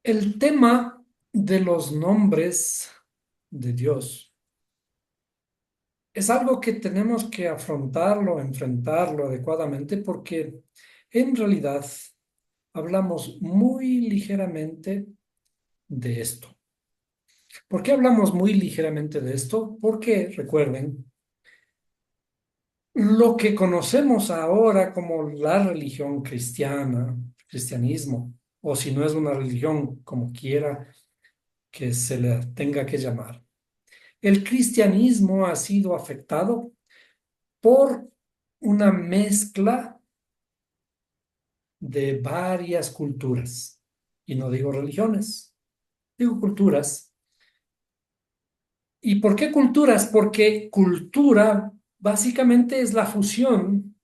El tema de los nombres de Dios es algo que tenemos que afrontarlo, enfrentarlo adecuadamente, porque en realidad hablamos muy ligeramente de esto. ¿Por qué hablamos muy ligeramente de esto? Porque, recuerden, lo que conocemos ahora como la religión cristiana, cristianismo, o si no es una religión, como quiera que se le tenga que llamar. El cristianismo ha sido afectado por una mezcla de varias culturas. Y no digo religiones, digo culturas. ¿Y por qué culturas? Porque cultura básicamente es la fusión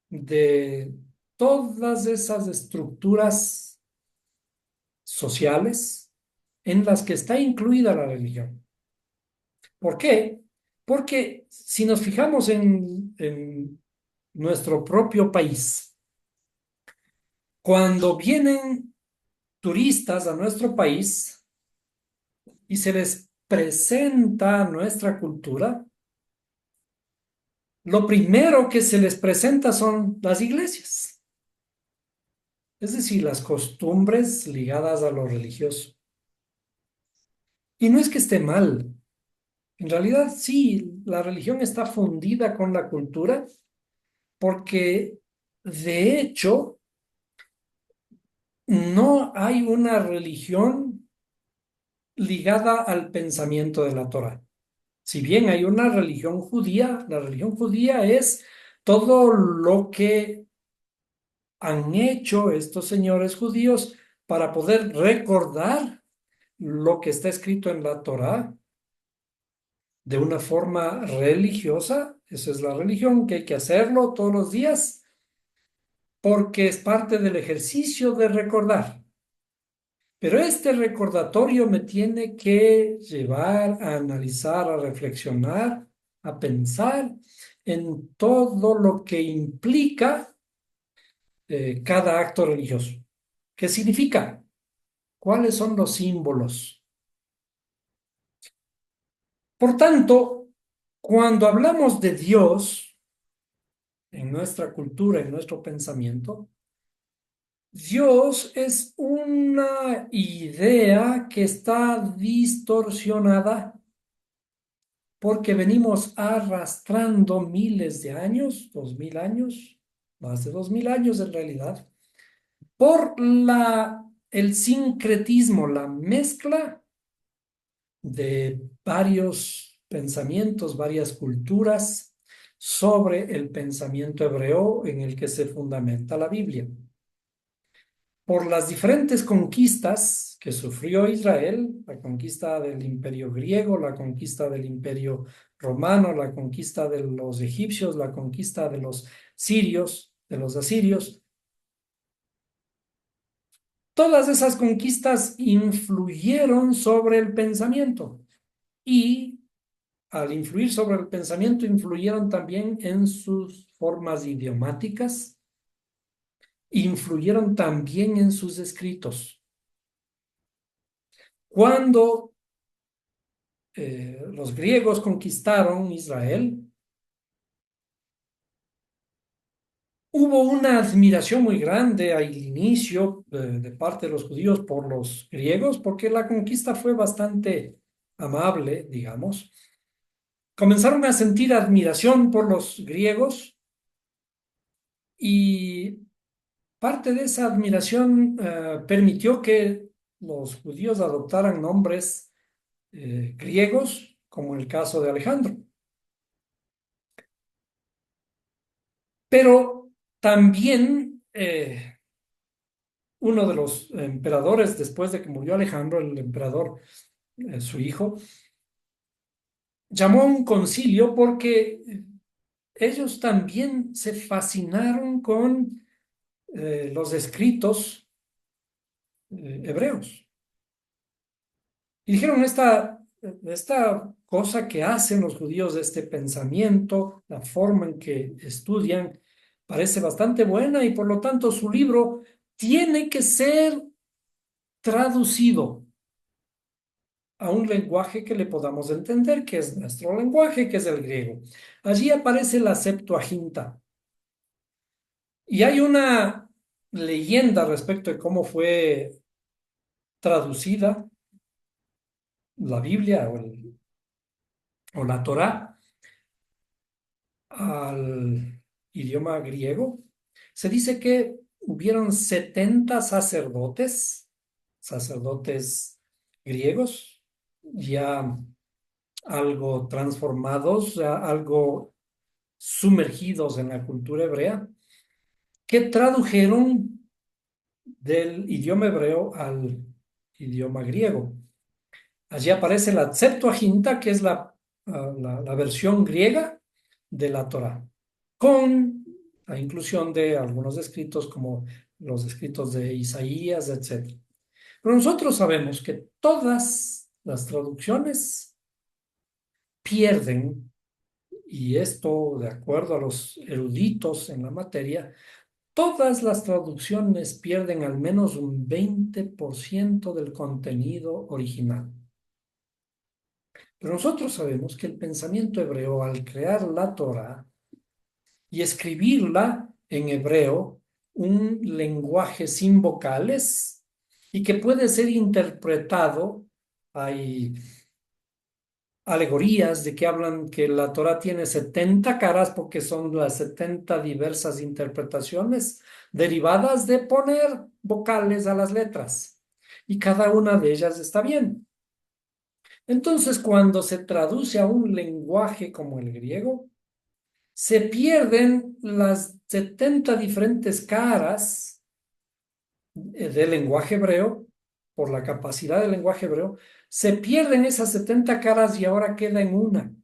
de todas esas estructuras sociales en las que está incluida la religión. ¿Por qué? Porque si nos fijamos en nuestro propio país, cuando vienen turistas a nuestro país y se les presenta nuestra cultura, lo primero que se les presenta son las iglesias, es decir, las costumbres ligadas a lo religioso. Y no es que esté mal, en realidad sí, la religión está fundida con la cultura porque de hecho no hay una religión ligada al pensamiento de la Torá. Si bien hay una religión judía, la religión judía es todo lo que han hecho estos señores judíos para poder recordar lo que está escrito en la Torá de una forma religiosa. Esa es la religión, que hay que hacerlo todos los días porque es parte del ejercicio de recordar. Pero este recordatorio me tiene que llevar a analizar, a reflexionar, a pensar en todo lo que implica cada acto religioso. ¿Qué significa? ¿Cuáles son los símbolos? Por tanto, cuando hablamos de Dios en nuestra cultura, en nuestro pensamiento, Dios es una idea que está distorsionada porque venimos arrastrando miles de años, 2000 años, más de 2000 años en realidad, por el sincretismo, la mezcla de varios pensamientos, varias culturas sobre el pensamiento hebreo en el que se fundamenta la Biblia. Por las diferentes conquistas que sufrió Israel, la conquista del imperio griego, la conquista del imperio romano, la conquista de los egipcios, la conquista de los sirios, de los asirios, todas esas conquistas influyeron sobre el pensamiento y al influir sobre el pensamiento influyeron también en sus formas idiomáticas, influyeron también en sus escritos. Cuando los griegos conquistaron Israel, hubo una admiración muy grande al inicio de parte de los judíos por los griegos, porque la conquista fue bastante amable, digamos. Comenzaron a sentir admiración por los griegos y parte de esa admiración permitió que los judíos adoptaran nombres griegos, como el caso de Alejandro. Pero también uno de los emperadores, después de que murió Alejandro, el emperador, su hijo, llamó a un concilio porque ellos también se fascinaron con los escritos hebreos. Y dijeron, esta cosa que hacen los judíos, este pensamiento, la forma en que estudian, parece bastante buena y por lo tanto su libro tiene que ser traducido a un lenguaje que le podamos entender, que es nuestro lenguaje, que es el griego. Allí aparece la Septuaginta. Y hay una leyenda respecto de cómo fue traducida la Biblia o la Torá al idioma griego. Se dice que hubieron 70 sacerdotes griegos, ya algo transformados, ya algo sumergidos en la cultura hebrea, que tradujeron del idioma hebreo al idioma griego. Allí aparece la Septuaginta, que es la versión griega de la Torá, con la inclusión de algunos escritos como los escritos de Isaías, etc. Pero nosotros sabemos que todas las traducciones pierden, y esto de acuerdo a los eruditos en la materia, todas las traducciones pierden al menos un 20% del contenido original. Pero nosotros sabemos que el pensamiento hebreo, al crear la Torá y escribirla en hebreo, un lenguaje sin vocales y que puede ser interpretado, hay alegorías de que hablan que la Torá tiene 70 caras porque son las 70 diversas interpretaciones derivadas de poner vocales a las letras. Y cada una de ellas está bien. Entonces, cuando se traduce a un lenguaje como el griego, se pierden las 70 diferentes caras del lenguaje hebreo, por la capacidad del lenguaje hebreo, se pierden esas 70 caras y ahora queda en una.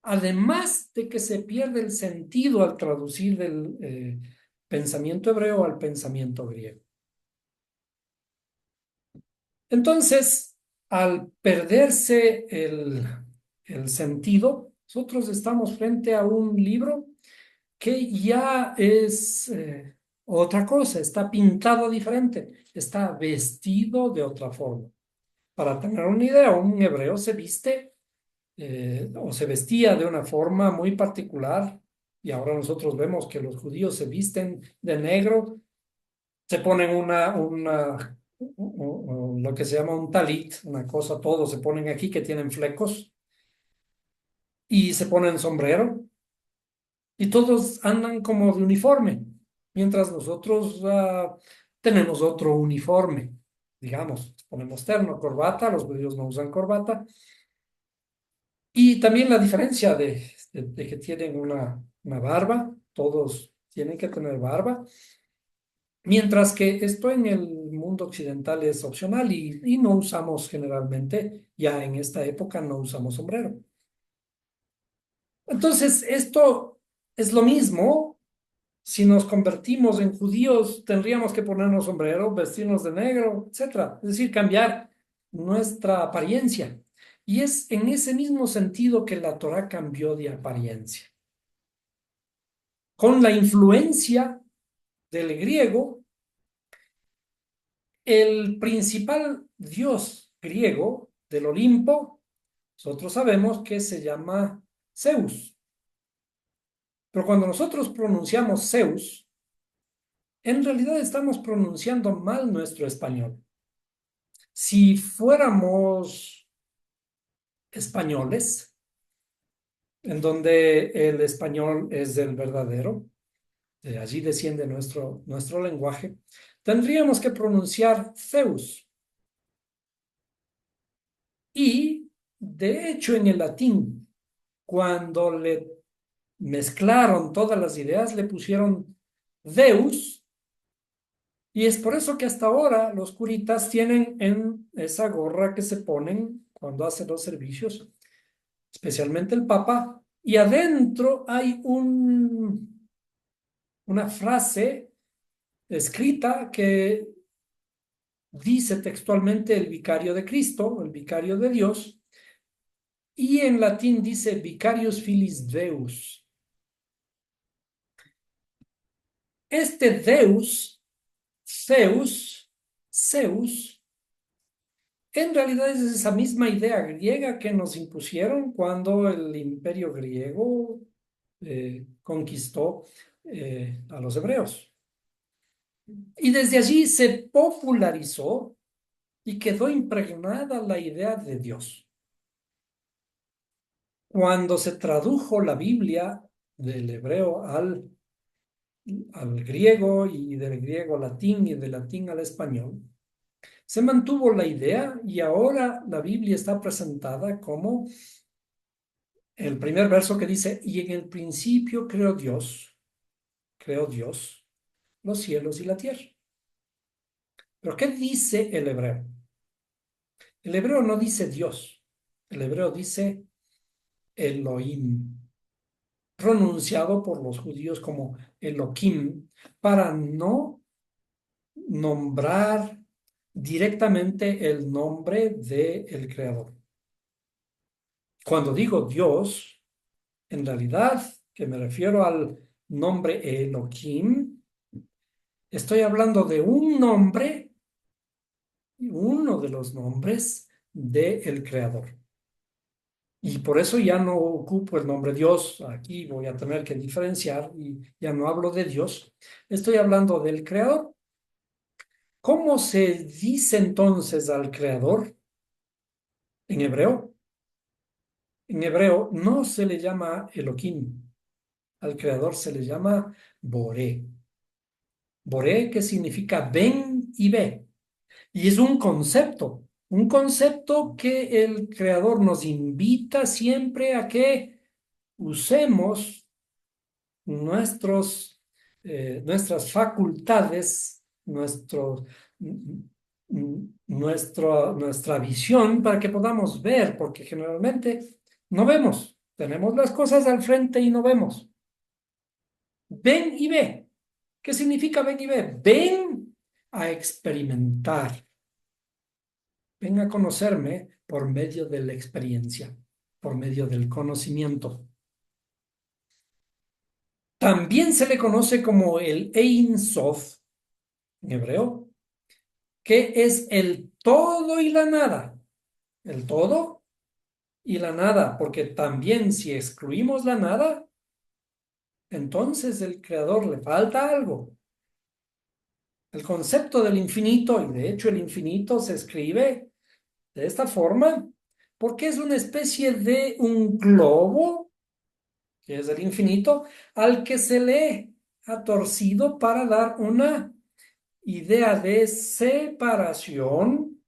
Además de que se pierde el sentido al traducir del pensamiento hebreo al pensamiento griego. Entonces, al perderse el sentido, nosotros estamos frente a un libro que ya es otra cosa, está pintado diferente, está vestido de otra forma. Para tener una idea, un hebreo se viste o se vestía de una forma muy particular, y ahora nosotros vemos que los judíos se visten de negro, se ponen lo que se llama un talit, una cosa, todos se ponen aquí que tienen flecos, y se ponen sombrero, y todos andan como de uniforme, mientras nosotros tenemos otro uniforme, digamos, ponemos terno, corbata, los judíos no usan corbata, y también la diferencia de que tienen una barba, todos tienen que tener barba, mientras que esto en el mundo occidental es opcional y no usamos generalmente, ya en esta época no usamos sombrero. Entonces, esto es lo mismo. Si nos convertimos en judíos, tendríamos que ponernos sombrero, vestirnos de negro, etcétera. Es decir, cambiar nuestra apariencia. Y es en ese mismo sentido que la Torá cambió de apariencia. Con la influencia del griego, el principal dios griego del Olimpo, nosotros sabemos que se llama Zeus. Pero cuando nosotros pronunciamos Zeus, en realidad estamos pronunciando mal nuestro español. Si fuéramos españoles, en donde el español es el verdadero, de allí desciende nuestro lenguaje, tendríamos que pronunciar Zeus. Y, de hecho, en el latín, cuando le mezclaron todas las ideas, le pusieron Deus, y es por eso que hasta ahora los curitas tienen en esa gorra que se ponen cuando hacen los servicios, especialmente el Papa, y adentro hay una frase escrita que dice textualmente el vicario de Cristo, el vicario de Dios, y en latín dice vicarius filis Deus. Este Deus, Zeus, Zeus, en realidad es esa misma idea griega que nos impusieron cuando el imperio griego conquistó a los hebreos. Y desde allí se popularizó y quedó impregnada la idea de Dios. Cuando se tradujo la Biblia del hebreo al griego y del griego al latín y del latín al español, se mantuvo la idea y ahora la Biblia está presentada como el primer verso que dice, y en el principio creó Dios los cielos y la tierra. Pero ¿qué dice el hebreo? El hebreo no dice Dios, el hebreo dice Elohim, pronunciado por los judíos como Elohim, para no nombrar directamente el nombre del creador. Cuando digo Dios, en realidad, que me refiero al nombre Elohim, estoy hablando de un nombre, uno de los nombres del creador. Y por eso ya no ocupo el nombre Dios. Aquí voy a tener que diferenciar y ya no hablo de Dios. Estoy hablando del creador. ¿Cómo se dice entonces al creador en hebreo? En hebreo no se le llama Elohim. Al creador se le llama Boré. Boré, que significa ven y ve. Y es un concepto que el creador nos invita siempre a que usemos nuestras facultades, nuestra visión para que podamos ver, porque generalmente no vemos. Tenemos las cosas al frente y no vemos. Ven y ve. ¿Qué significa ven y ve? Ven a experimentar. Ven a conocerme por medio de la experiencia, por medio del conocimiento. También se le conoce como el Ein Sof, en hebreo, que es el todo y la nada. El todo y la nada, porque también si excluimos la nada, entonces el creador le falta algo. El concepto del infinito, y de hecho el infinito se escribe de esta forma, porque es una especie de un globo, que es el infinito, al que se le ha torcido para dar una idea de separación,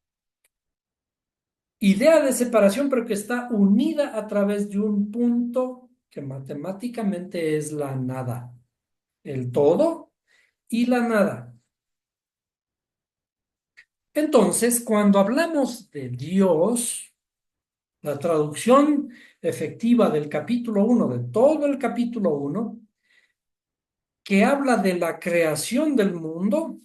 pero que está unida a través de un punto que matemáticamente es la nada, el todo y la nada. Entonces, cuando hablamos de Dios, la traducción efectiva del capítulo 1, de todo el capítulo 1, que habla de la creación del mundo,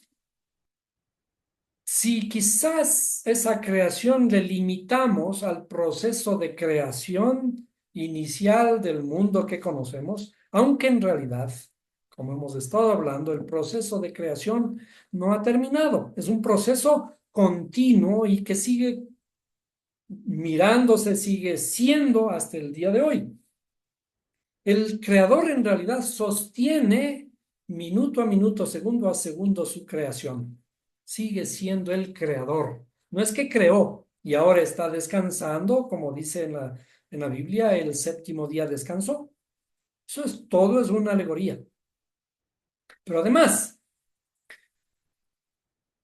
si quizás esa creación le limitamos al proceso de creación inicial del mundo que conocemos, aunque en realidad, como hemos estado hablando, el proceso de creación no ha terminado. Es un proceso continuo y que sigue mirándose, sigue siendo hasta el día de hoy. El creador en realidad sostiene minuto a minuto, segundo a segundo su creación. Sigue siendo el creador. No es que creó y ahora está descansando, como dice en la Biblia, el séptimo día descansó. Eso es todo, es una alegoría. Pero además,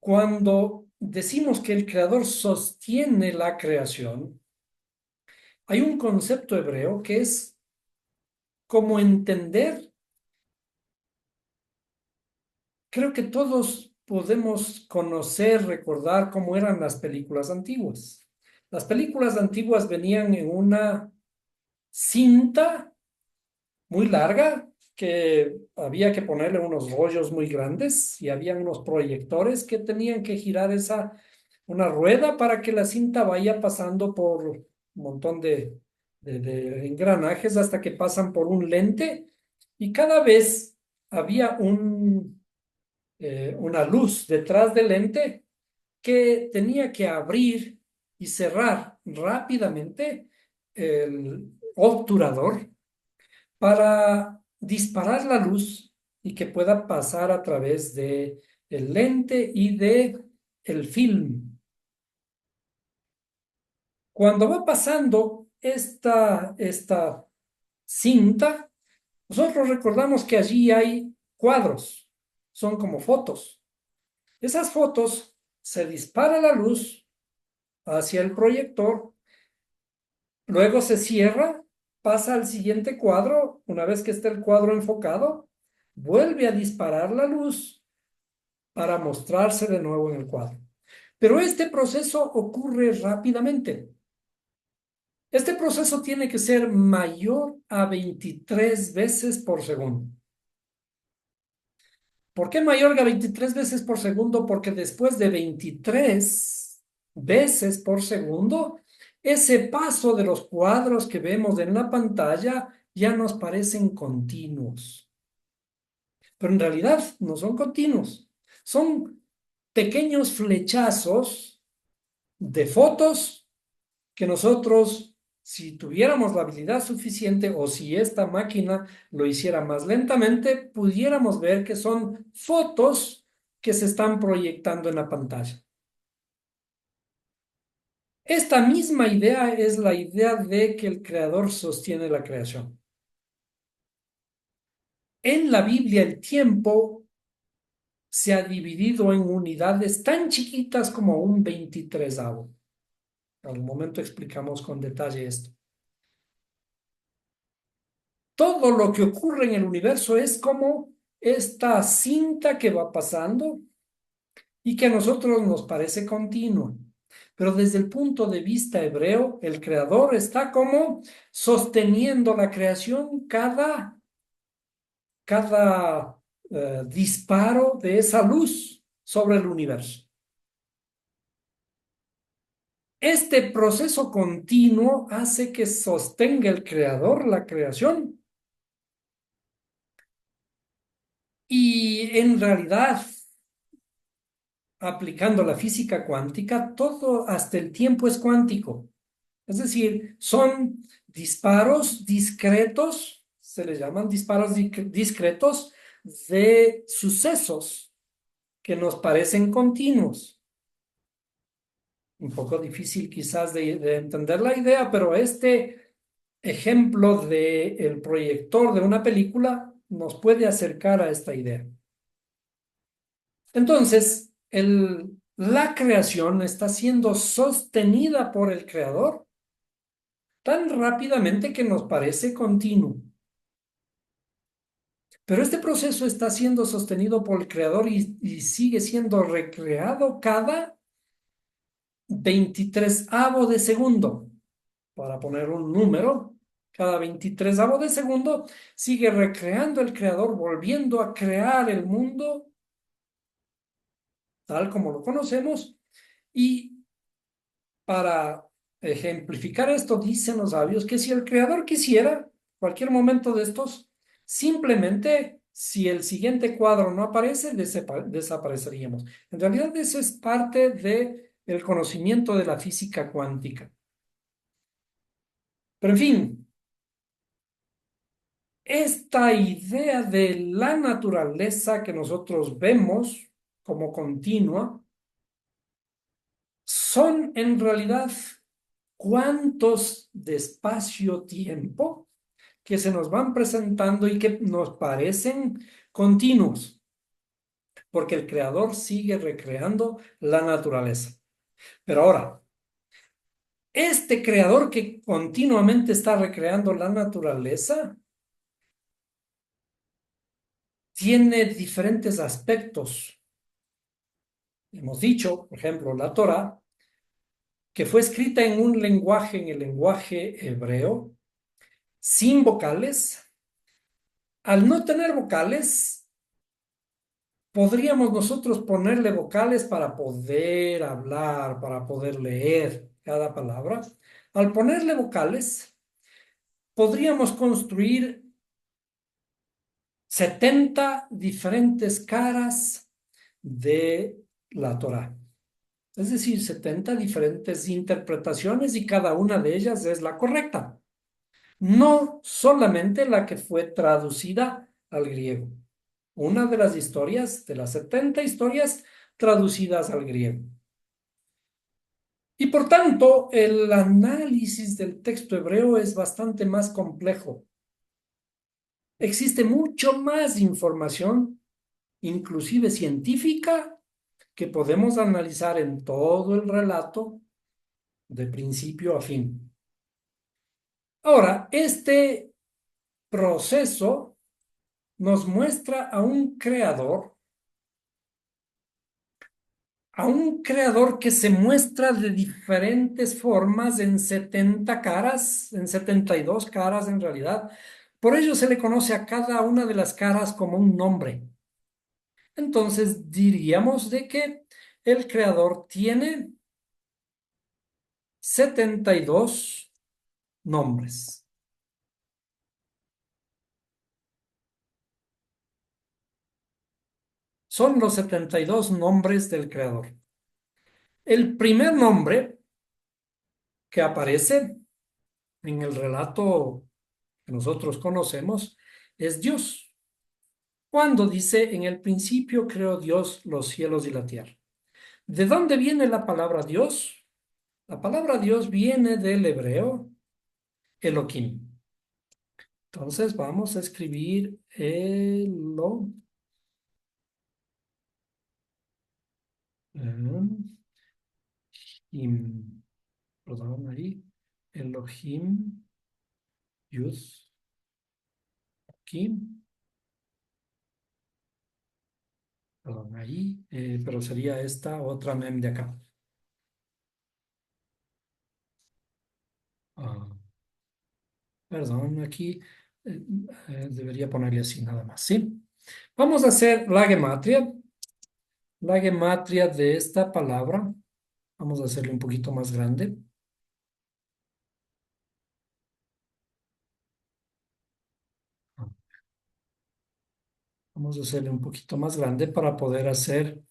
cuando decimos que el creador sostiene la creación, hay un concepto hebreo que es como entender. Creo que todos podemos conocer, recordar cómo eran las películas antiguas. Las películas antiguas venían en una cinta muy larga que había que ponerle unos rollos muy grandes y había unos proyectores que tenían que girar una rueda para que la cinta vaya pasando por un montón de engranajes hasta que pasan por un lente y cada vez había una luz detrás del lente que tenía que abrir y cerrar rápidamente el obturador para disparar la luz y que pueda pasar a través de el lente y de el film. Cuando va pasando esta cinta, nosotros recordamos que allí hay cuadros, son como fotos. Esas fotos se dispara la luz hacia el proyector, luego se cierra, pasa al siguiente cuadro, una vez que esté el cuadro enfocado, vuelve a disparar la luz para mostrarse de nuevo en el cuadro. Pero este proceso ocurre rápidamente. Este proceso tiene que ser mayor a 23 veces por segundo. ¿Por qué mayor a 23 veces por segundo? Porque después de 23 veces por segundo, ese paso de los cuadros que vemos en la pantalla ya nos parecen continuos. Pero en realidad no son continuos. Son pequeños flechazos de fotos que nosotros, si tuviéramos la habilidad suficiente o si esta máquina lo hiciera más lentamente, pudiéramos ver que son fotos que se están proyectando en la pantalla. Esta misma idea es la idea de que el creador sostiene la creación. En la Biblia el tiempo se ha dividido en unidades tan chiquitas como un 23avo. Al momento explicamos con detalle esto. Todo lo que ocurre en el universo es como esta cinta que va pasando y que a nosotros nos parece continua. Pero desde el punto de vista hebreo, el creador está como sosteniendo la creación cada disparo de esa luz sobre el universo. Este proceso continuo hace que sostenga el creador la creación. Y en realidad, aplicando la física cuántica, todo hasta el tiempo es cuántico. Es decir, son disparos discretos, se les llaman disparos discretos de sucesos que nos parecen continuos. Un poco difícil quizás de entender la idea, pero este ejemplo del proyector de una película nos puede acercar a esta idea. Entonces, la creación está siendo sostenida por el creador tan rápidamente que nos parece continuo. Pero este proceso está siendo sostenido por el creador y sigue siendo recreado cada 23avo de segundo. Para poner un número, cada 23avo de segundo sigue recreando el creador, volviendo a crear el mundo tal como lo conocemos. Y para ejemplificar esto, dicen los sabios que si el creador quisiera, cualquier momento de estos, simplemente, si el siguiente cuadro no aparece, desapareceríamos. En realidad, eso es parte del conocimiento de la física cuántica. Pero en fin, esta idea de la naturaleza que nosotros vemos como continua, son en realidad cuantos de espacio-tiempo que se nos van presentando y que nos parecen continuos, porque el creador sigue recreando la naturaleza. Pero ahora, este creador que continuamente está recreando la naturaleza tiene diferentes aspectos. Hemos dicho, por ejemplo, la Torá, que fue escrita en un lenguaje, en el lenguaje hebreo, sin vocales. Al no tener vocales, podríamos nosotros ponerle vocales para poder hablar, para poder leer cada palabra. Al ponerle vocales, podríamos construir 70 diferentes caras de la Torá. Es decir, 70 diferentes interpretaciones y cada una de ellas es la correcta. No solamente la que fue traducida al griego. Una de las historias, de las 70 historias traducidas al griego. Y por tanto, el análisis del texto hebreo es bastante más complejo. Existe mucho más información, inclusive científica, que podemos analizar en todo el relato de principio a fin. Ahora, este proceso nos muestra a un creador que se muestra de diferentes formas en 70 caras, en 72 caras en realidad. Por ello se le conoce a cada una de las caras como un nombre. Entonces diríamos de que el creador tiene 72 nombres. Son los 72 nombres del creador. El primer nombre que aparece en el relato que nosotros conocemos es Dios. Cuando dice, en el principio creó Dios los cielos y la tierra. ¿De dónde viene la palabra Dios? La palabra Dios viene del hebreo Elohim. Entonces vamos a escribir Elohim. Perdón, ahí. Elohim, Yud, Kim. Perdón, ahí. Pero sería esta otra mem de acá. Ah, perdón, aquí debería ponerle así nada más, ¿sí? Vamos a hacer la gematria de esta palabra. Vamos a hacerle un poquito más grande. Vamos a hacerle un poquito más grande para poder hacer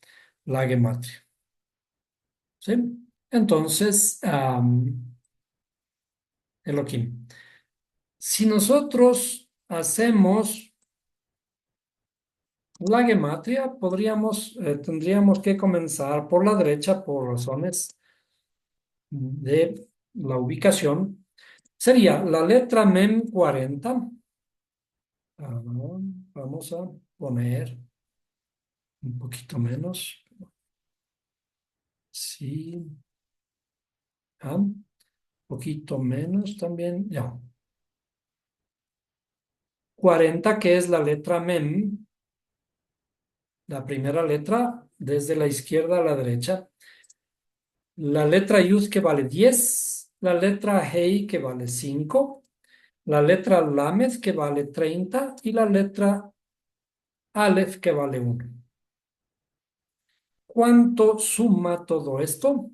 la gematria, ¿sí? Entonces, Elohim. Si nosotros hacemos la gematria, tendríamos que comenzar por la derecha por razones de la ubicación. Sería la letra MEM 40. Ah, vamos a poner un poquito menos. Sí. Un poquito menos también. Ya. 40, que es la letra MEM, la primera letra, desde la izquierda a la derecha. La letra Yud que vale 10, la letra Hei que vale 5, la letra Lamed que vale 30 y la letra Aleph que vale 1. ¿Cuánto suma todo esto?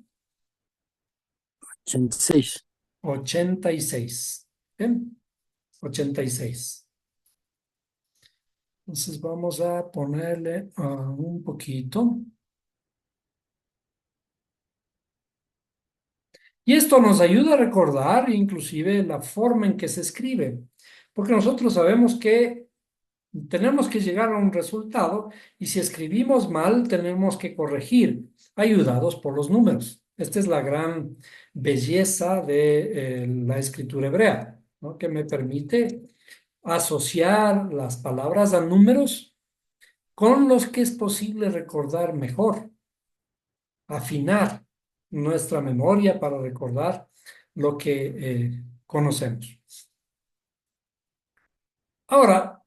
86. 86. ¿Bien? 86. Entonces vamos a ponerle un poquito. Y esto nos ayuda a recordar inclusive la forma en que se escribe, porque nosotros sabemos que tenemos que llegar a un resultado y si escribimos mal tenemos que corregir, ayudados por los números. Esta es la gran belleza de la escritura hebrea, ¿no? Que me permite asociar las palabras a números con los que es posible recordar mejor, afinar nuestra memoria para recordar lo que conocemos. Ahora,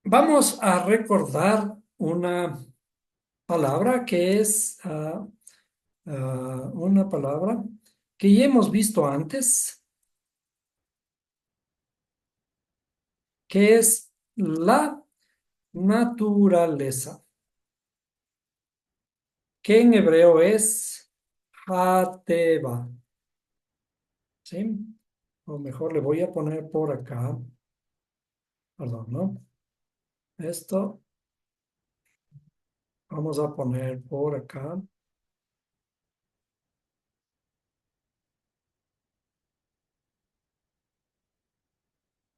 vamos a recordar una palabra que es una palabra que ya hemos visto antes, que es la naturaleza, que en hebreo es hateva, ¿sí? O mejor le voy a poner por acá, perdón, ¿no? Esto, Vamos a poner por acá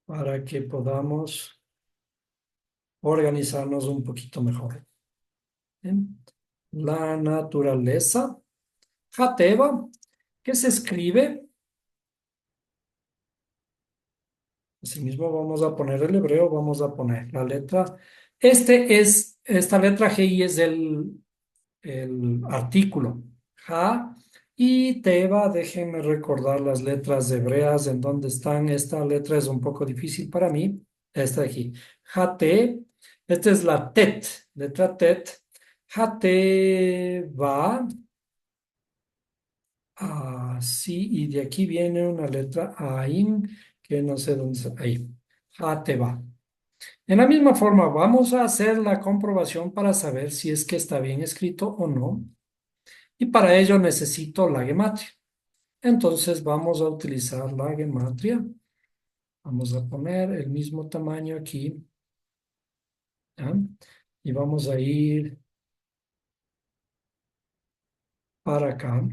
para que podamos organizarnos un poquito mejor. Bien. La naturaleza, Jateva, que se escribe, asimismo vamos a poner el hebreo, vamos a poner la letra. Esta letra G es el artículo. Ja y Teba, déjenme recordar las letras hebreas en dónde están. Esta letra es un poco difícil para mí. Esta de aquí. Jate, esta es la tet, letra tet. Jate va así y de aquí viene una letra Ain que no sé dónde está. Ahí. Jate va. En la misma forma, vamos a hacer la comprobación para saber si es que está bien escrito o no. Y para ello necesito la gematria. Entonces vamos a utilizar la gematria. Vamos a poner el mismo tamaño aquí. ¿Ya? Y vamos a ir para acá.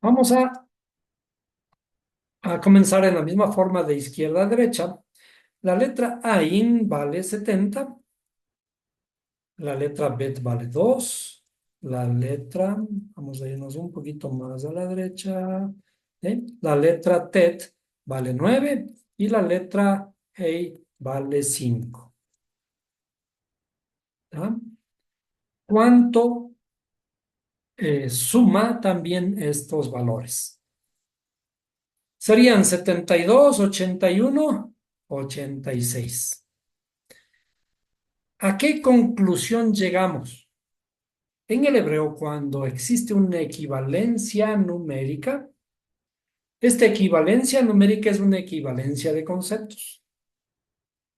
Vamos a comenzar en la misma forma de izquierda a derecha. La letra AIN vale 70. La letra BET vale 2. La letra, vamos a irnos un poquito más a la derecha. La letra TET vale 9 y la letra HEI vale 5. ¿Ya? ¿Cuánto suma también estos valores? Serían 72, 81, 86. ¿A qué conclusión llegamos? En el hebreo, cuando existe una equivalencia numérica, esta equivalencia numérica es una equivalencia de conceptos.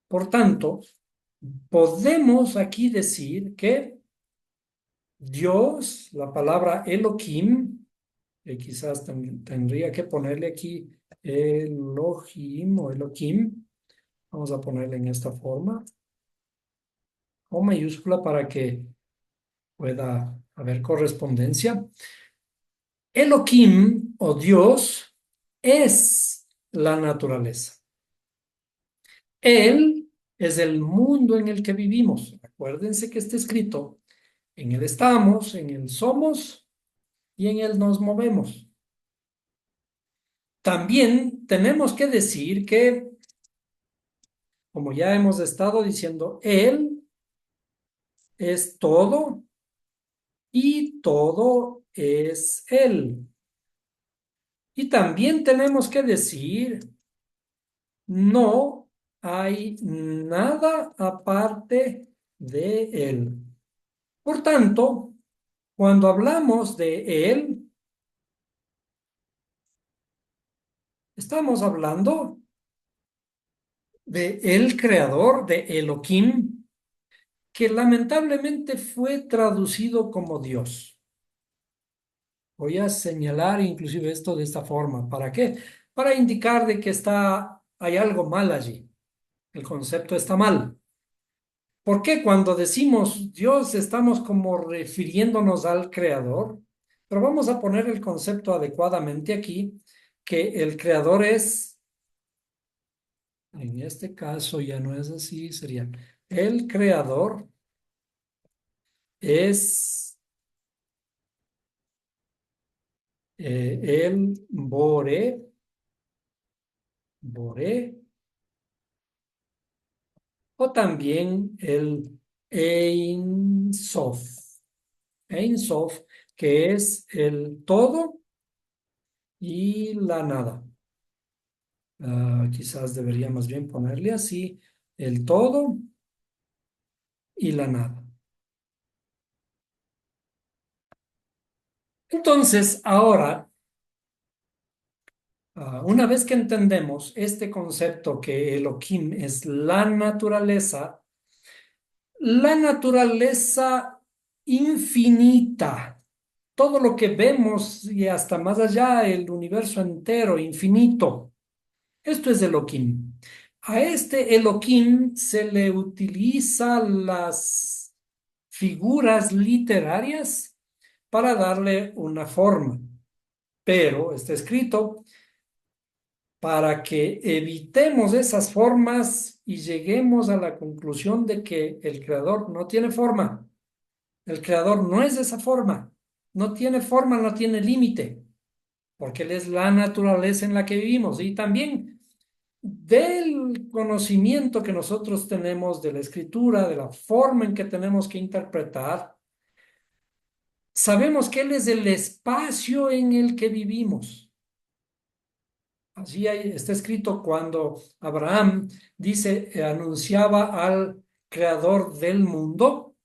Por tanto, podemos aquí decir que Dios, la palabra Elohim, que quizás tendría que ponerle aquí Elohim o Elohim, vamos a ponerle en esta forma, o mayúscula para que pueda haber correspondencia. Elohim o Dios es la naturaleza. Él es el mundo en el que vivimos. Acuérdense que está escrito, en él estamos, en él somos y en él nos movemos. También tenemos que decir que, como ya hemos estado diciendo, él es todo y todo es él. Y también tenemos que decir, no hay nada aparte de él. Por tanto, cuando hablamos de él, estamos hablando de el creador, de Elohim, que lamentablemente fue traducido como Dios. Voy a señalar inclusive esto de esta forma. ¿Para qué? Para indicar de que hay algo mal allí. El concepto está mal. ¿Por qué cuando decimos Dios estamos como refiriéndonos al creador? Pero vamos a poner el concepto adecuadamente aquí, que el creador es, en este caso ya no es así, sería el creador es el Bore, o también el Ein Sof. Ein Sof, que es el todo y la nada. Quizás debería más bien ponerle así, el todo y la nada. Entonces, ahora, una vez que entendemos este concepto que Elohim es la naturaleza infinita, todo lo que vemos y hasta más allá, el universo entero, infinito, esto es Elohim. A este Elohim se le utilizan las figuras literarias para darle una forma, pero está escrito para que evitemos esas formas y lleguemos a la conclusión de que el creador no tiene forma. El creador no es de esa forma. No tiene forma, no tiene límite, porque él es la naturaleza en la que vivimos. Y también del conocimiento que nosotros tenemos de la escritura, de la forma en que tenemos que interpretar, sabemos que él es el espacio en el que vivimos. Así está escrito cuando Abraham dice, anunciaba al creador del mundo,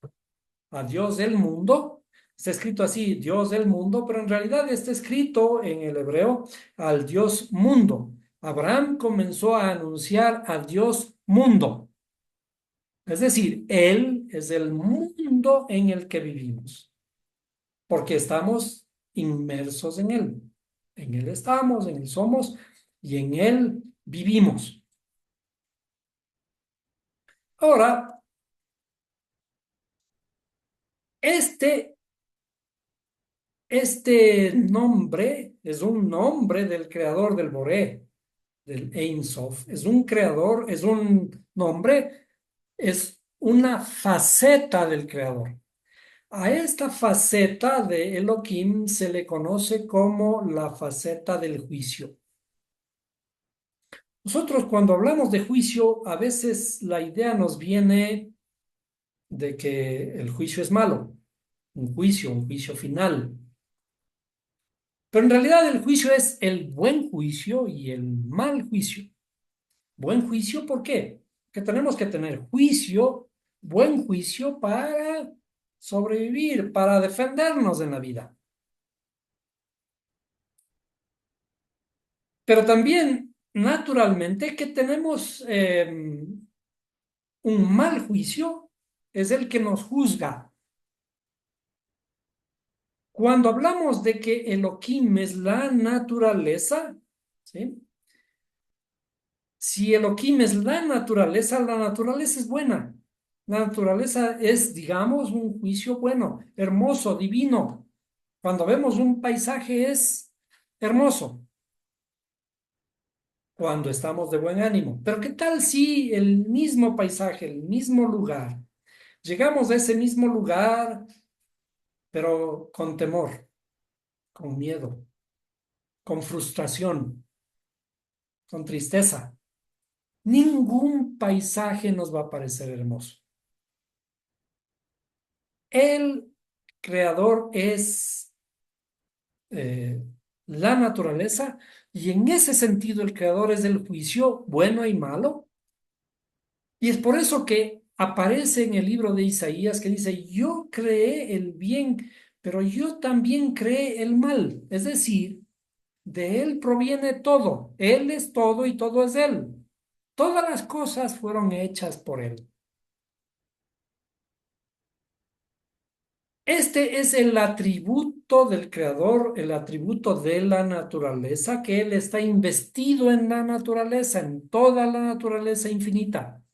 a Dios del mundo. Está escrito así, Dios del mundo, pero en realidad está escrito en el hebreo al Dios mundo. Abraham comenzó a anunciar a Dios mundo. Es decir, Él es el mundo en el que vivimos, porque estamos inmersos en Él. En Él estamos, en Él somos y en Él vivimos. Ahora, este, este nombre es un nombre del creador del Boré, del Ein Sof. Es un creador, es un nombre, es una faceta del creador. A esta faceta de Elohim se le conoce como la faceta del juicio. Nosotros cuando hablamos de juicio, a veces la idea nos viene de que el juicio es malo, un juicio final. Pero en realidad el juicio es el buen juicio y el mal juicio. Buen juicio, ¿por qué? Que tenemos que tener juicio, buen juicio para sobrevivir, para defendernos en la vida. Pero también, naturalmente, que tenemos un mal juicio, es el que nos juzga. Cuando hablamos de que Elohim es la naturaleza, ¿sí? Si Elohim es la naturaleza es buena. La naturaleza es, digamos, un juicio bueno, hermoso, divino. Cuando vemos un paisaje es hermoso, cuando estamos de buen ánimo. Pero ¿qué tal si el mismo paisaje, el mismo lugar, llegamos a ese mismo lugar, pero con temor, con miedo, con frustración, con tristeza? Ningún paisaje nos va a parecer hermoso. El creador es eh, la naturaleza y en ese sentido el creador es el juicio bueno y malo. Y es por eso que aparece en el libro de Isaías que dice, yo creé el bien, pero yo también creé el mal. Es decir, de él proviene todo. Él es todo y todo es él. Todas las cosas fueron hechas por él. Este es el atributo del creador, el atributo de la naturaleza, que él está investido en la naturaleza, en toda la naturaleza infinita.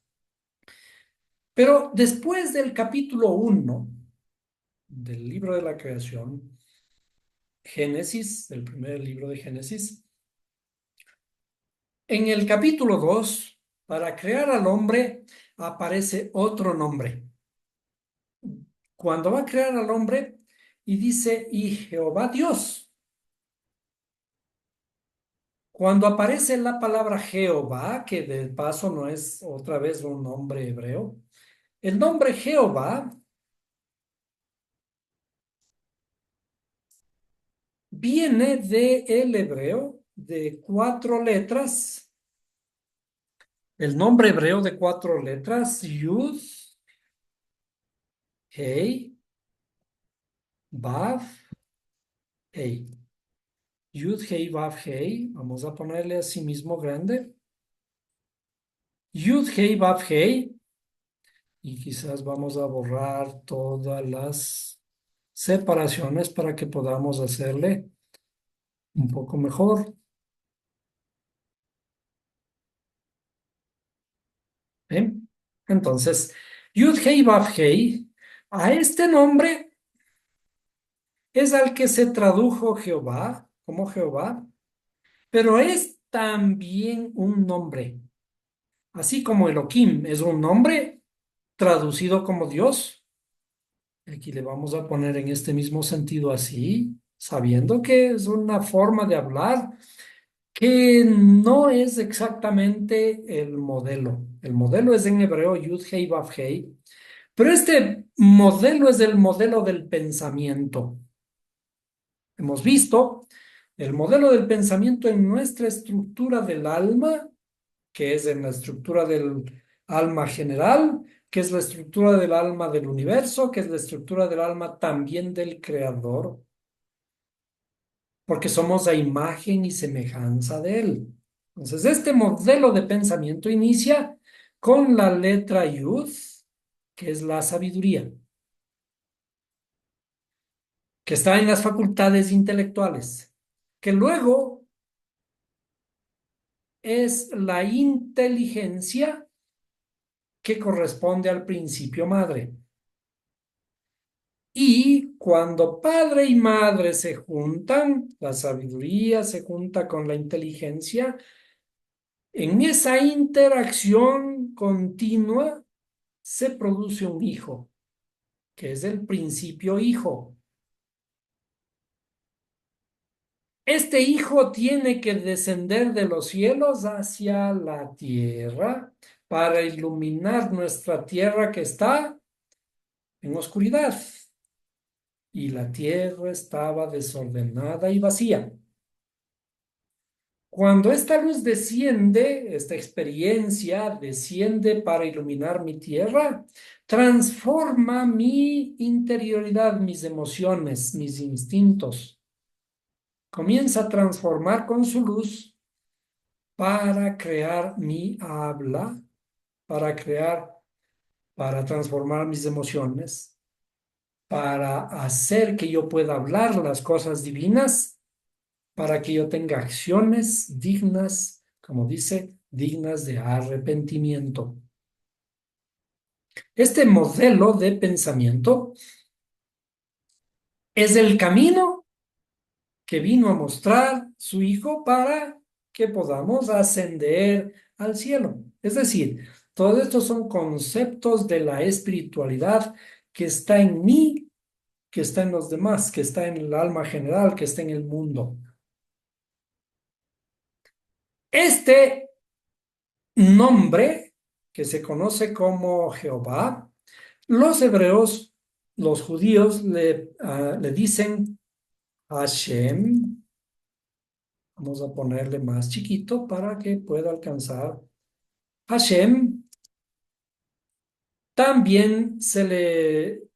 Pero después del capítulo 1 del libro de la creación, Génesis, el primer libro de Génesis, en el capítulo 2, para crear al hombre, aparece otro nombre. Cuando va a crear al hombre y dice, y Jehová Dios. Cuando aparece la palabra Jehová, que de paso no es otra vez un nombre hebreo, el nombre Jehová viene del hebreo de 4 letras. El nombre hebreo de 4 letras, Yud, Hei, Vav, Hei. Yud, Hei, Vav, Hei. Vamos a ponerle así mismo grande. Yud, Hei, Vav, Hei. Y quizás vamos a borrar todas las separaciones para que podamos hacerle un poco mejor. Entonces, Yud-Hei Vav-Hei, a este nombre es al que se tradujo Jehová, como Jehová, pero es también un nombre. Así como Elohim es un nombre traducido como Dios, aquí le vamos a poner en este mismo sentido así, sabiendo que es una forma de hablar que no es exactamente el modelo. El modelo es en hebreo Yud-Hei Vav-Hei, pero este modelo es el modelo del pensamiento. Hemos visto el modelo del pensamiento en nuestra estructura del alma, que es en la estructura del alma general, que es la estructura del alma del universo, que es la estructura del alma también del creador, porque somos a imagen y semejanza de él. Entonces, este modelo de pensamiento inicia con la letra Yud, que es la sabiduría, que está en las facultades intelectuales, que luego es la inteligencia que corresponde al principio madre. Y cuando padre y madre se juntan, la sabiduría se junta con la inteligencia, en esa interacción continua se produce un hijo, que es el principio hijo. Este hijo tiene que descender de los cielos hacia la tierra para iluminar nuestra tierra que está en oscuridad. Y la tierra estaba desordenada y vacía. Cuando esta luz desciende, esta experiencia desciende para iluminar mi tierra, transforma mi interioridad, mis emociones, mis instintos. Comienza a transformar con su luz para crear mi habla, para crear, para transformar mis emociones, para hacer que yo pueda hablar las cosas divinas, para que yo tenga acciones dignas, como dice, dignas de arrepentimiento. Este modelo de pensamiento es el camino que vino a mostrar su Hijo para que podamos ascender al cielo. Es decir, todos estos son conceptos de la espiritualidad que está en mí, que está en los demás, que está en el alma general, que está en el mundo. Este nombre, que se conoce como Jehová, los hebreos, los judíos le dicen Hashem. Vamos a ponerle más chiquito para que pueda alcanzar. Hashem. También le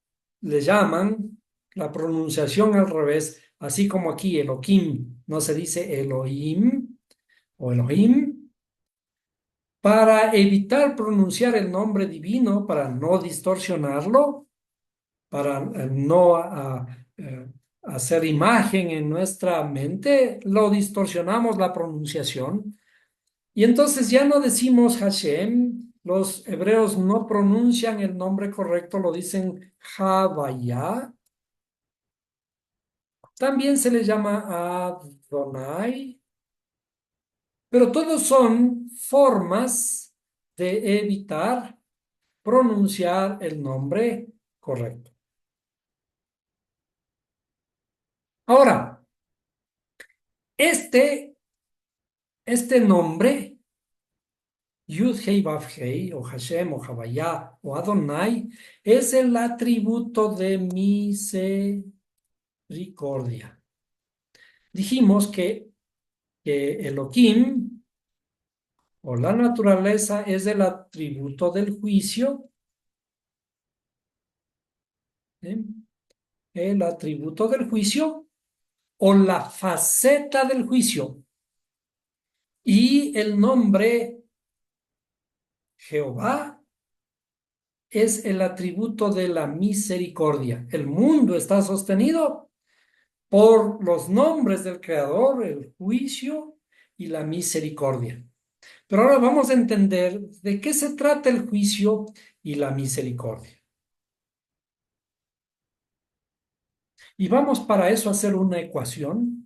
llaman la pronunciación al revés, así como aquí Elohim, no se dice Elohim o Elohim, para evitar pronunciar el nombre divino, para no distorsionarlo, para no hacer imagen en nuestra mente, lo distorsionamos la pronunciación. Y entonces ya no decimos Hashem, los hebreos no pronuncian el nombre correcto, lo dicen Havaya. También se le llama Adonai, pero todos son formas de evitar pronunciar el nombre correcto. Ahora, este nombre, Yud-Hei Vav-Hei, o Hashem, o Havaya, o Adonai, es el atributo de misericordia. Dijimos que Elohim, o la naturaleza, es el atributo del juicio, ¿eh? El atributo del juicio o la faceta del juicio. Y el nombre Jehová es el atributo de la misericordia. El mundo está sostenido por los nombres del Creador, el juicio y la misericordia. Pero ahora vamos a entender de qué se trata el juicio y la misericordia. Y vamos para eso a hacer una ecuación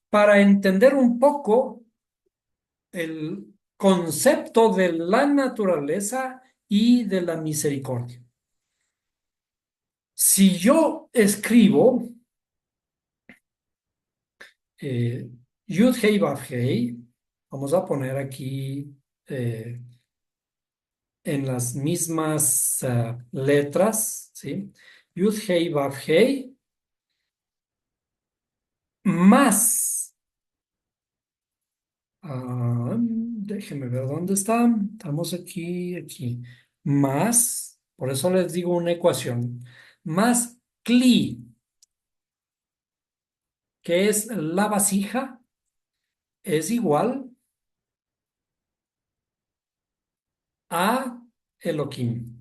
para entender un poco el concepto de la naturaleza y de la misericordia. Si yo escribo eh, Yud Hei Vav Hei, vamos a poner aquí eh, en las mismas letras, ¿sí? Yud Hei Vav Hei más, déjenme ver dónde está, estamos aquí, aquí, más, por eso les digo una ecuación, más Cli, que es la vasija, es igual a Elohim.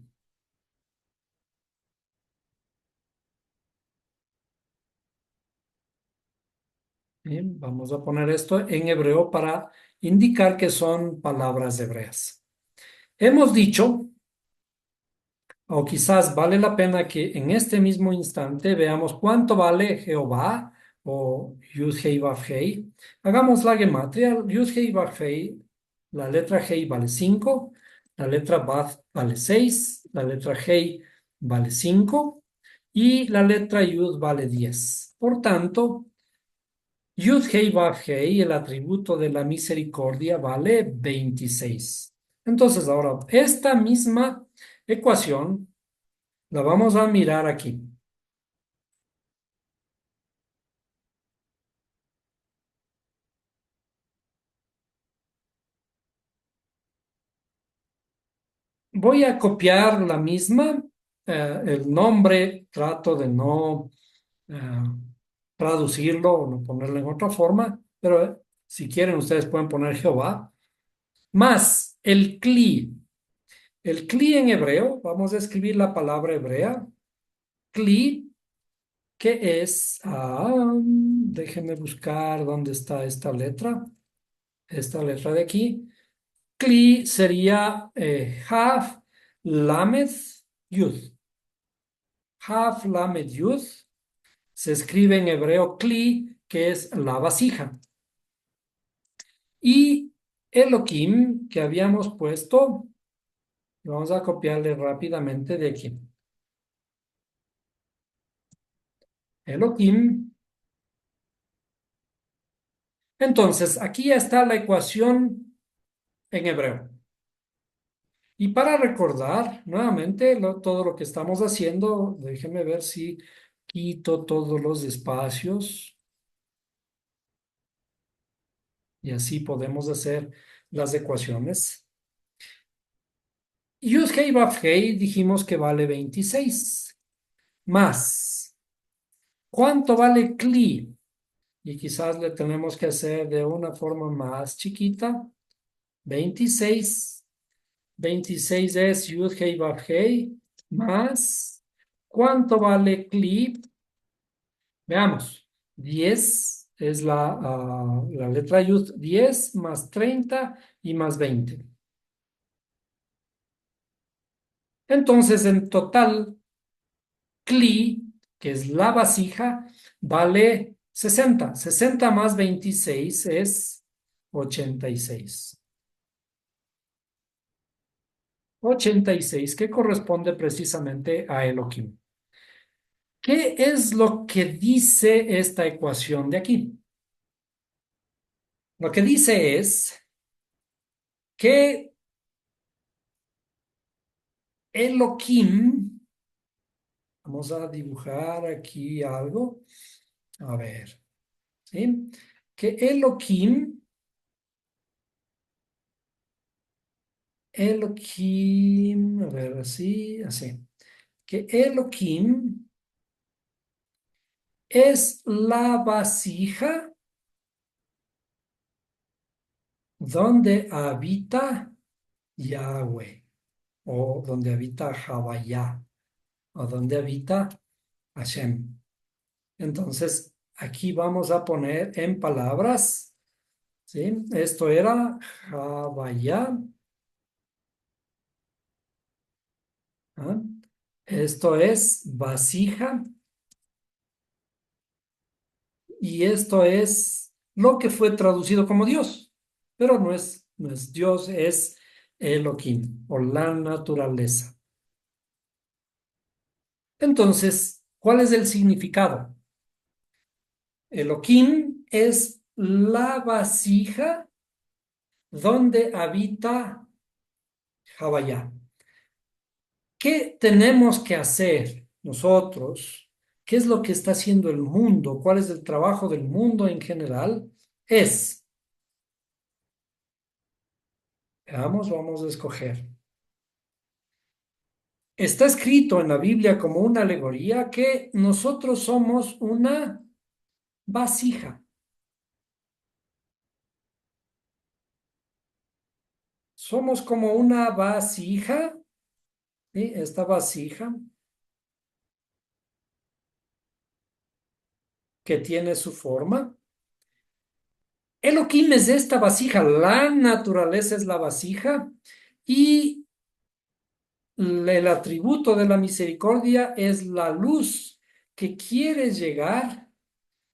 Bien, vamos a poner esto en hebreo para indicar que son palabras hebreas. Hemos dicho, o quizás vale la pena que en este mismo instante veamos cuánto vale Jehová o Yud Hei Vav Hei. Hagamos la gematria. Yud Hei Vav Hei, la letra Hei vale 5, la letra Vav vale 6, la letra Hei vale 5 y la letra Yud vale 10. Por tanto, Yud Hei Vav Hei, el atributo de la misericordia, vale 26. Entonces, ahora, esta misma ecuación la vamos a mirar aquí. Voy a copiar la misma, el nombre, trato de no eh, traducirlo o no ponerlo en otra forma, pero si quieren ustedes pueden poner Jehová, más el cli. El cli en hebreo, vamos a escribir la palabra hebrea, cli, que es, déjenme buscar dónde está esta letra de aquí. Kli sería Haf Lamed Yud. Haf Lamed Yud se escribe en hebreo Kli, que es la vasija. Y Elohim, que habíamos puesto, vamos a copiarle rápidamente de aquí. Elohim. Entonces, aquí ya está la ecuación en hebreo. Y para recordar nuevamente todo lo que estamos haciendo, déjenme ver si quito todos los espacios y así podemos hacer las ecuaciones. Yud Hei Vav Hei dijimos que vale 26 más. ¿Cuánto vale Kli? Y quizás le tenemos que hacer de una forma más chiquita. 26. 26 es Yud Hei Vav Hei más. ¿Cuánto vale Kli? Veamos. 10 es la letra Yud. 10 más 30 y más 20. Entonces, en total, Kli, que es la vasija, vale 60. 60 más 26 es 86. 86, que corresponde precisamente a Elohim. ¿Qué es lo que dice esta ecuación de aquí? Lo que dice es que Elohim, vamos a dibujar aquí algo, a ver, ¿sí? Que Elohim, a ver, así, así, que Elohim es la vasija donde habita Yahweh, o donde habita Havayah, o donde habita Hashem. Entonces, aquí vamos a poner en palabras ¿sí? Esto era Havaya. ¿Ah? Esto es vasija y esto es lo que fue traducido como Dios, pero no es Dios, es Elohim o la naturaleza. Entonces, ¿cuál es el significado? Elohim es la vasija donde habita Havaya. ¿Qué tenemos que hacer nosotros? ¿Qué es lo que está haciendo el mundo? ¿Cuál es el trabajo del mundo en general? Es, veamos, vamos a escoger. Está escrito en la Biblia como una alegoría que nosotros somos una vasija. Somos como una vasija, ¿sí? Esta vasija que tiene su forma. Elohim es esta vasija, la naturaleza es la vasija y el atributo de la misericordia es la luz que quiere llegar,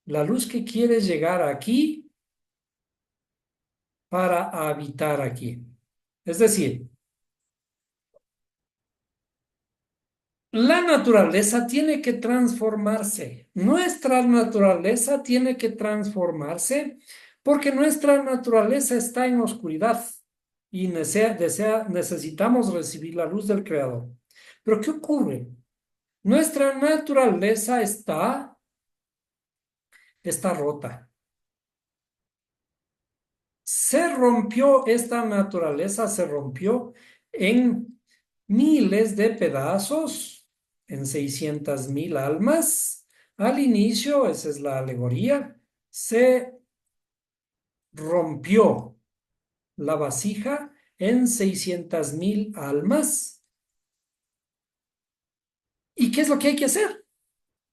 la luz que quiere llegar aquí para habitar aquí. Es decir, la naturaleza tiene que transformarse. Nuestra naturaleza tiene que transformarse porque nuestra naturaleza está en oscuridad y necesitamos recibir la luz del Creador. Pero ¿qué ocurre? Nuestra naturaleza está rota. Se rompió esta naturaleza, se rompió en miles de pedazos, en 600.000 almas. Al inicio, esa es la alegoría, se rompió la vasija en 600.000 almas. ¿Y qué es lo que hay que hacer?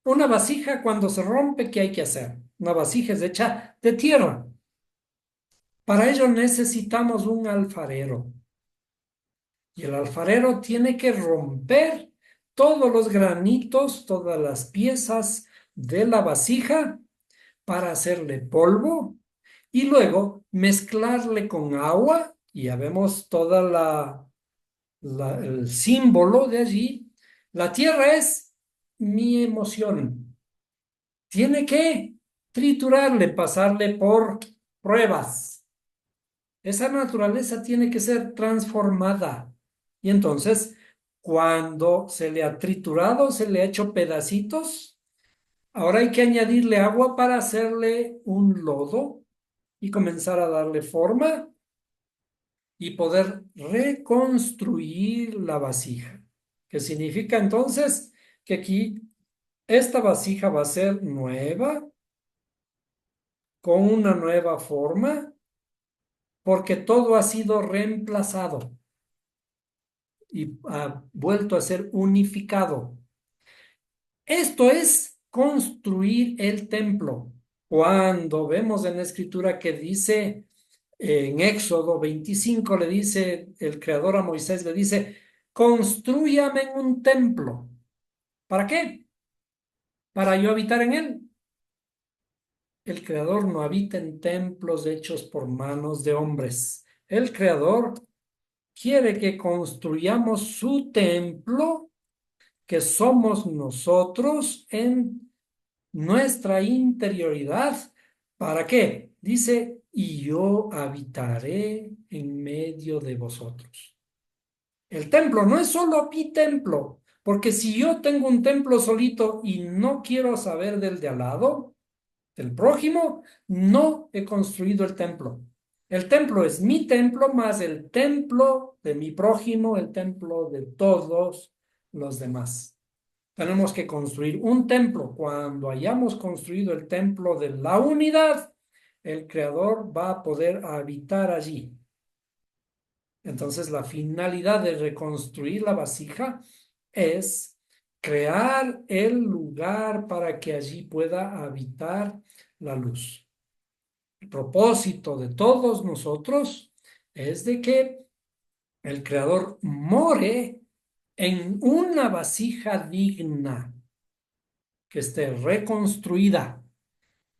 Una vasija cuando se rompe, ¿qué hay que hacer? Una vasija es hecha de tierra. Para ello necesitamos un alfarero. Y el alfarero tiene que romper todos los granitos, todas las piezas de la vasija para hacerle polvo y luego mezclarle con agua. Y ya vemos toda el símbolo de allí. La tierra es mi emoción. Tiene que triturarle, pasarle por pruebas. Esa naturaleza tiene que ser transformada. Y entonces, cuando se le ha triturado, se le ha hecho pedacitos, ahora hay que añadirle agua para hacerle un lodo y comenzar a darle forma y poder reconstruir la vasija. Que significa entonces que aquí esta vasija va a ser nueva, con una nueva forma, porque todo ha sido reemplazado y ha vuelto a ser unificado. Esto es construir el templo. Cuando vemos en la escritura que dice, en Éxodo 25, le dice el Creador a Moisés, le dice, construyame un templo. ¿Para qué? Para yo habitar en él. El Creador no habita en templos hechos por manos de hombres. El Creador quiere que construyamos su templo, que somos nosotros en nuestra interioridad. ¿Para qué? Dice, y yo habitaré en medio de vosotros. El templo no es solo mi templo, porque si yo tengo un templo solito y no quiero saber del de al lado, del prójimo, no he construido el templo. El templo es mi templo más el templo de mi prójimo, el templo de todos los demás. Tenemos que construir un templo. Cuando hayamos construido el templo de la unidad, el Creador va a poder habitar allí. Entonces, la finalidad de reconstruir la vasija es crear el lugar para que allí pueda habitar la luz. El propósito de todos nosotros es de que el Creador more en una vasija digna, que esté reconstruida.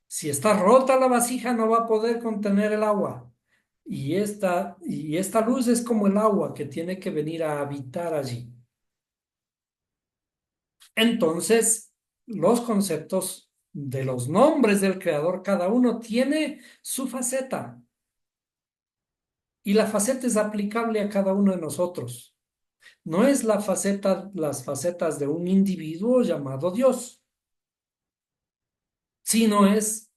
Si está rota la vasija, no va a poder contener el agua. Y esta luz es como el agua que tiene que venir a habitar allí. Entonces, los conceptos de los nombres del Creador, cada uno tiene su faceta. Y la faceta es aplicable a cada uno de nosotros. No es las facetas de un individuo llamado Dios, sino es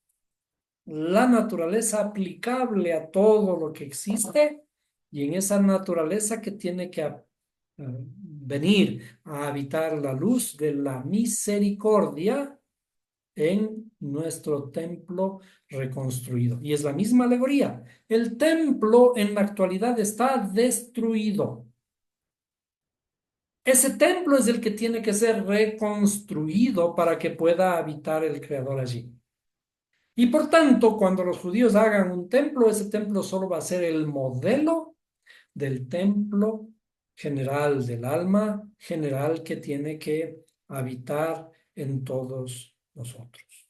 la naturaleza aplicable a todo lo que existe y en esa naturaleza que tiene que venir a habitar la luz de la misericordia en nuestro templo reconstruido. Y es la misma alegoría. El templo en la actualidad está destruido. Ese templo es el que tiene que ser reconstruido para que pueda habitar el Creador allí. Y por tanto, cuando los judíos hagan un templo, ese templo solo va a ser el modelo del templo general, del alma general que tiene que habitar en todos nosotros.